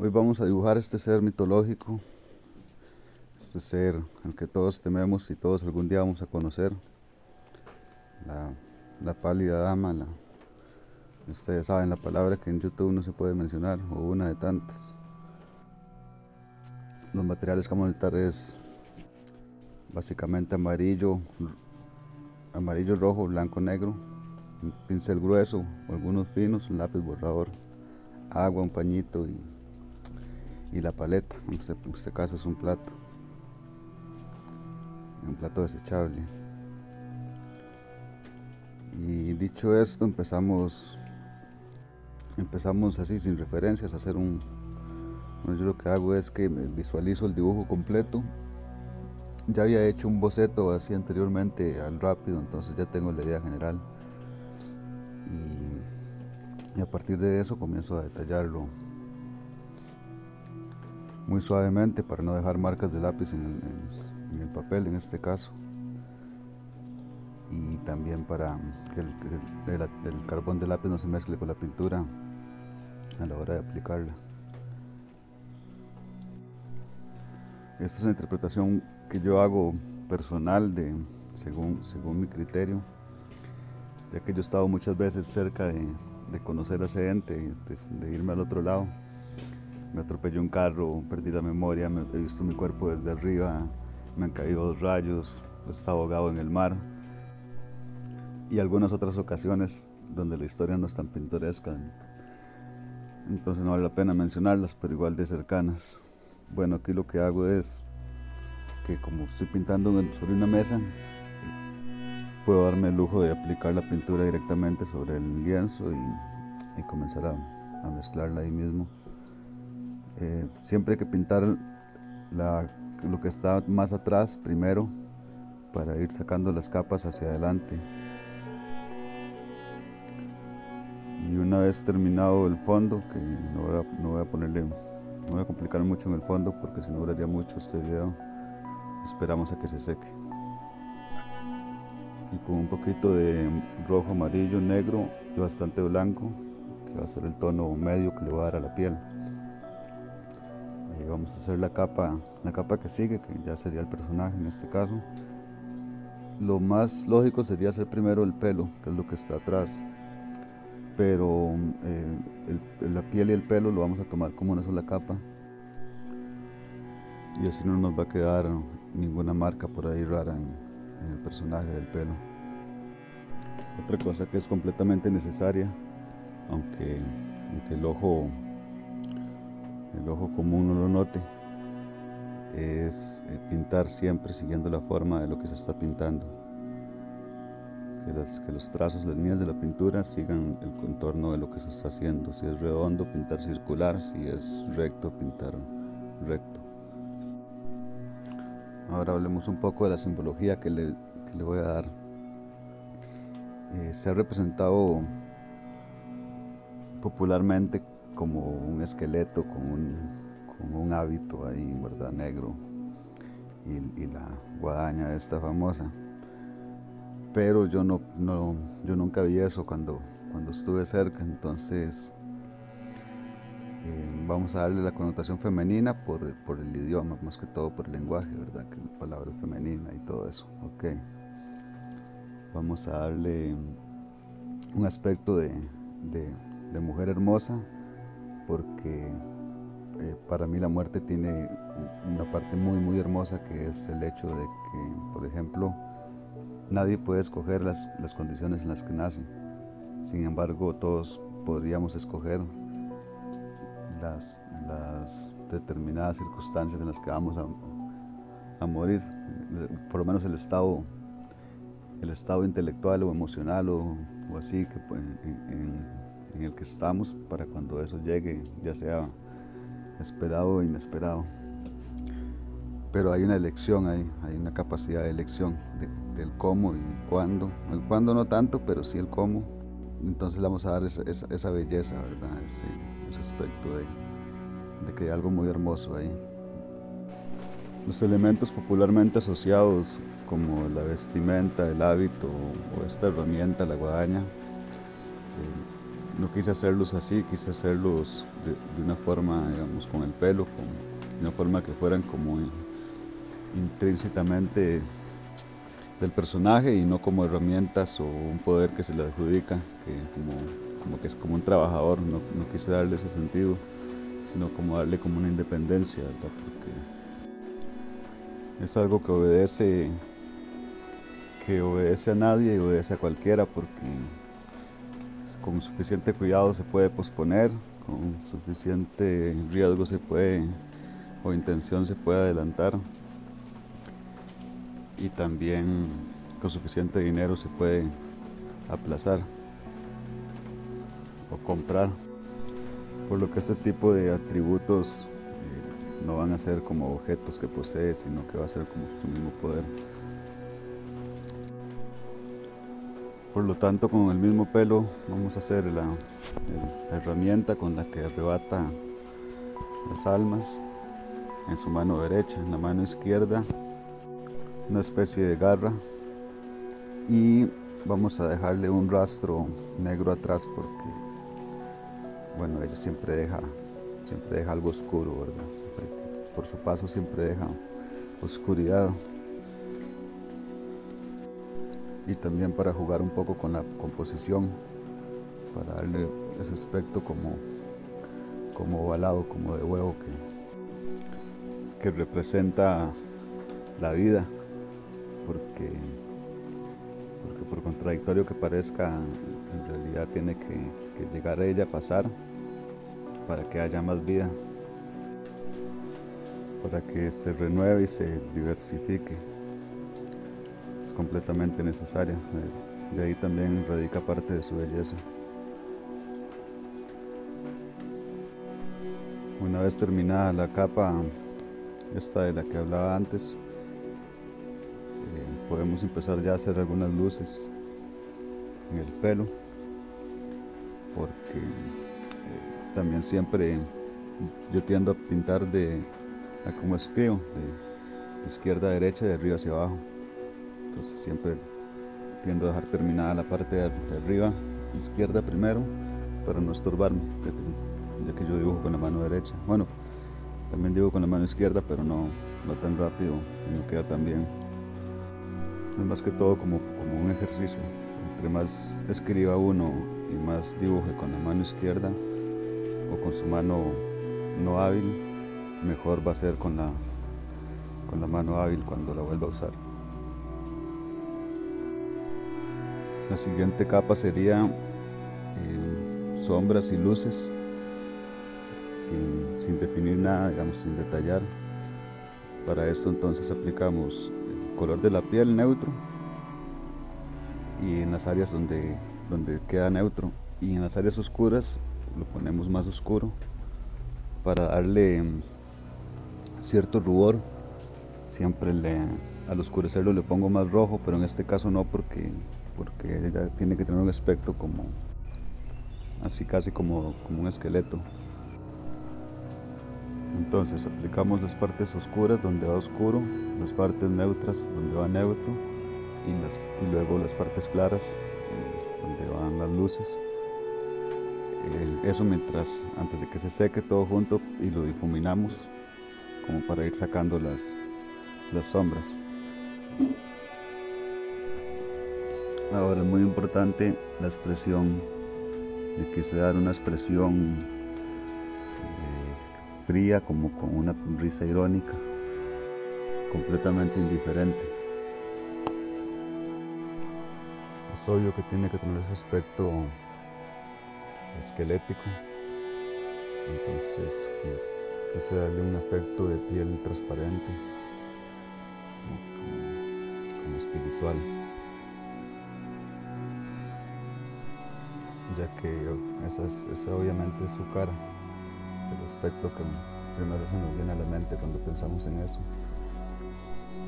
Hoy vamos a dibujar este ser mitológico, este ser al que todos tememos y todos algún día vamos a conocer, la, la pálida dama, ustedes saben la palabra que en YouTube no se puede mencionar, o una de tantas. Los materiales que vamos a necesitar es básicamente amarillo, rojo, blanco, negro, un pincel grueso o algunos finos, un lápiz borrador, agua, un pañito y la paleta. En este caso es un plato desechable. Y dicho esto, empezamos así sin referencias a hacer bueno, yo lo que hago es que me visualizo el dibujo completo. Ya había hecho un boceto así anteriormente al rápido, entonces ya tengo la idea general y a partir de eso comienzo a detallarlo muy suavemente para no dejar marcas de lápiz en el papel en este caso, y también para que el carbón de lápiz no se mezcle con la pintura a la hora de aplicarla. Esta es una interpretación que yo hago personal según mi criterio, ya que yo he estado muchas veces cerca de conocer a ese ente, de irme al otro lado. Me atropelló un carro, perdí la memoria, he visto mi cuerpo desde arriba, me han caído 2 rayos, he estado ahogado en el mar y algunas otras ocasiones donde la historia no es tan pintoresca, entonces no vale la pena mencionarlas, pero igual de cercanas. Bueno, aquí lo que hago es que, como estoy pintando sobre una mesa, puedo darme el lujo de aplicar la pintura directamente sobre el lienzo y comenzar a mezclarla ahí mismo. Siempre hay que pintar lo que está más atrás primero para ir sacando las capas hacia adelante. Y una vez terminado el fondo, que no voy a complicar mucho en el fondo porque si no duraría mucho este video, esperamos a que se seque. Y con un poquito de rojo, amarillo, negro y bastante blanco, que va a ser el tono medio que le va a dar a la piel. Y vamos a hacer la capa que sigue, que ya sería el personaje en este caso. Lo más lógico sería hacer primero el pelo, que es lo que está atrás, pero la piel y el pelo lo vamos a tomar como una sola capa y así no nos va a quedar ninguna marca por ahí rara en el personaje del pelo. Otra cosa que es completamente necesaria, aunque el ojo común no lo note, es pintar siempre siguiendo la forma de lo que se está pintando. Que los trazos, las líneas de la pintura sigan el contorno de lo que se está haciendo. Si es redondo, pintar circular; si es recto, pintar recto. Ahora hablemos un poco de la simbología que le voy a dar. Se ha representado popularmente como un esqueleto con un hábito ahí, ¿verdad?, negro, y la guadaña esta famosa. Pero yo nunca vi eso cuando estuve cerca, entonces vamos a darle la connotación femenina por el idioma, más que todo por el lenguaje, ¿verdad?, que la palabra es femenina y todo eso. Ok, vamos a darle un aspecto de mujer hermosa, porque para mí la muerte tiene una parte muy hermosa, que es el hecho de que, por ejemplo, nadie puede escoger las condiciones en las que nace. Sin embargo, todos podríamos escoger las determinadas circunstancias en las que vamos a morir, por lo menos el estado intelectual o emocional o así que en el que estamos, para cuando eso llegue, ya sea esperado o inesperado. Pero hay una elección, hay una capacidad de elección del cómo y cuándo. El cuándo no tanto, pero sí el cómo. Entonces le vamos a dar esa belleza, ¿verdad? Ese aspecto de que hay algo muy hermoso ahí. Los elementos popularmente asociados, como la vestimenta, el hábito o esta herramienta, la guadaña, no quise hacerlos así, quise hacerlos de una forma, digamos, con el pelo, de una forma que fueran como intrínsecamente del personaje y no como herramientas o un poder que se le adjudica, que como que es como un trabajador. No quise darle ese sentido, sino como darle como una independencia, ¿verdad? Porque es algo que obedece a nadie y obedece a cualquiera, porque con suficiente cuidado se puede posponer, con suficiente riesgo se puede o intención se puede adelantar, y también con suficiente dinero se puede aplazar o comprar, por lo que este tipo de atributos no van a ser como objetos que posee, sino que va a ser como su mismo poder. Por lo tanto, con el mismo pelo vamos a hacer la herramienta con la que arrebata las almas en su mano derecha. En la mano izquierda una especie de garra, y vamos a dejarle un rastro negro atrás, porque bueno, ella siempre deja algo oscuro, ¿verdad? Por su paso siempre deja oscuridad. Y también para jugar un poco con la composición, para darle ese aspecto como ovalado, como de huevo, que representa la vida, porque por contradictorio que parezca, en realidad tiene que llegar ella a pasar para que haya más vida, para que se renueve y se diversifique. Es completamente necesaria. De ahí también radica parte de su belleza. Una vez terminada la capa esta de la que hablaba antes, podemos empezar ya a hacer algunas luces en el pelo, porque también siempre yo tiendo a pintar a como escribo, de izquierda a derecha, de arriba hacia abajo. Entonces siempre tiendo a dejar terminada la parte de arriba izquierda primero, para no estorbarme, ya que yo dibujo con la mano derecha. Bueno, también dibujo con la mano izquierda, pero no tan rápido y no queda tan bien. Es más que todo como un ejercicio. Entre más escriba uno y más dibuje con la mano izquierda o con su mano no hábil, mejor va a ser con la mano hábil cuando la vuelva a usar. La siguiente capa sería sombras y luces, sin definir nada, digamos, sin detallar. Para esto entonces aplicamos el color de la piel neutro, y en las áreas donde queda neutro, y en las áreas oscuras lo ponemos más oscuro para darle cierto rubor. Siempre al oscurecerlo le pongo más rojo, pero en este caso no, porque ella tiene que tener un aspecto como así, casi como un esqueleto. Entonces aplicamos las partes oscuras donde va oscuro, las partes neutras donde va neutro, y luego las partes claras donde van las luces. Eso antes de que se seque todo junto, y lo difuminamos como para ir sacando las sombras. Ahora es muy importante la expresión. Le quise dar una expresión fría, como con una risa irónica, completamente indiferente. Es obvio que tiene que tener ese aspecto esquelético, entonces quise darle un efecto de piel transparente, como espiritual, ya que esa obviamente es su cara, el aspecto que primero se nos viene a la mente cuando pensamos en eso.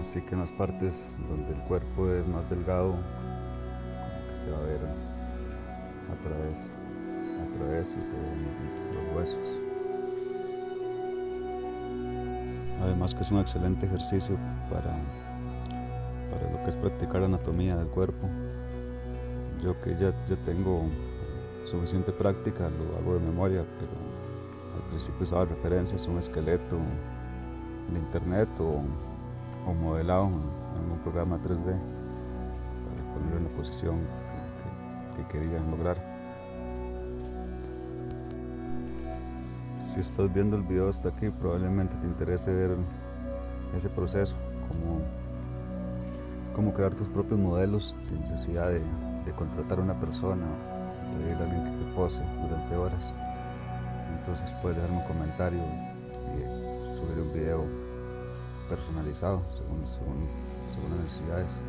Así que en las partes donde el cuerpo es más delgado, como que se va a ver a través y se ven los huesos. Además que es un excelente ejercicio para lo que es practicar la anatomía del cuerpo. Yo que ya tengo suficiente práctica lo hago de memoria, pero al principio usaba referencias, un esqueleto en internet o modelado en un programa 3D para ponerlo en la posición que quería lograr. Si estás viendo el video hasta aquí, probablemente te interese ver ese proceso, cómo crear tus propios modelos sin necesidad de contratar a una persona, pedirle a alguien que pose durante horas. Entonces puedes dejarme un comentario y subir un video personalizado según las necesidades.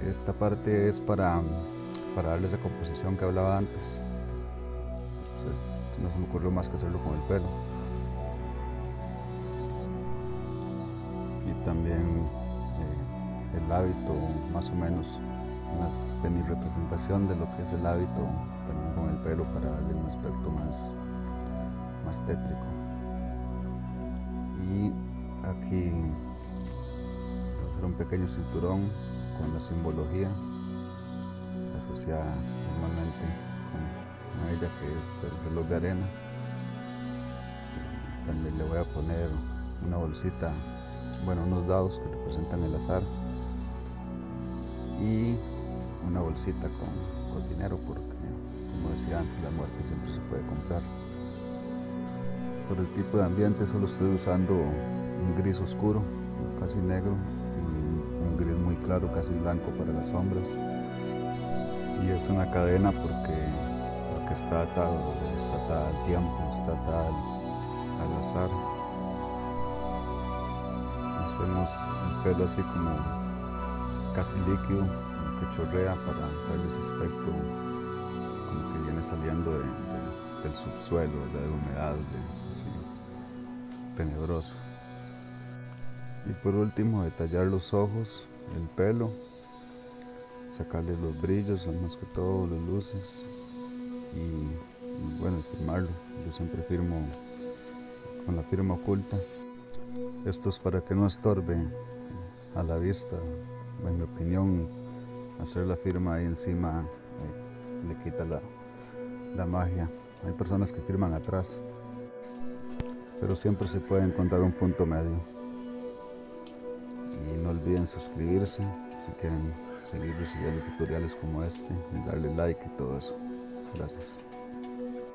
Esta parte es para darle esa composición que hablaba antes. No se me ocurrió más que hacerlo con el pelo. Y también el hábito, más o menos una semi representación de lo que es el hábito, también con el pelo, para darle un aspecto más tétrico. Y aquí voy a hacer un pequeño cinturón con la simbología asociada normalmente con ella, que es el reloj de arena. También le voy a poner una bolsita, unos dados que representan el azar, y una bolsita con dinero, porque como decía antes, la muerte siempre se puede comprar. Por el tipo de ambiente solo estoy usando un gris oscuro, casi negro, y un gris muy claro, casi blanco para las sombras. Y es una cadena porque está atada al tiempo, está atada al azar. Hacemos el pelo así como casi líquido, que chorrea, para darle ese aspecto como que viene saliendo del subsuelo, de humedad, así, tenebroso. Y por último, detallar los ojos, el pelo, sacarle los brillos, más que todo las luces, y firmarlo. Yo siempre firmo con la firma oculta. Esto es para que no estorbe a la vista. En mi opinión, hacer la firma ahí encima le quita la magia. Hay personas que firman atrás, pero siempre se puede encontrar un punto medio. Y no olviden suscribirse si quieren seguir recibiendo tutoriales como este, y darle like y todo eso. Gracias.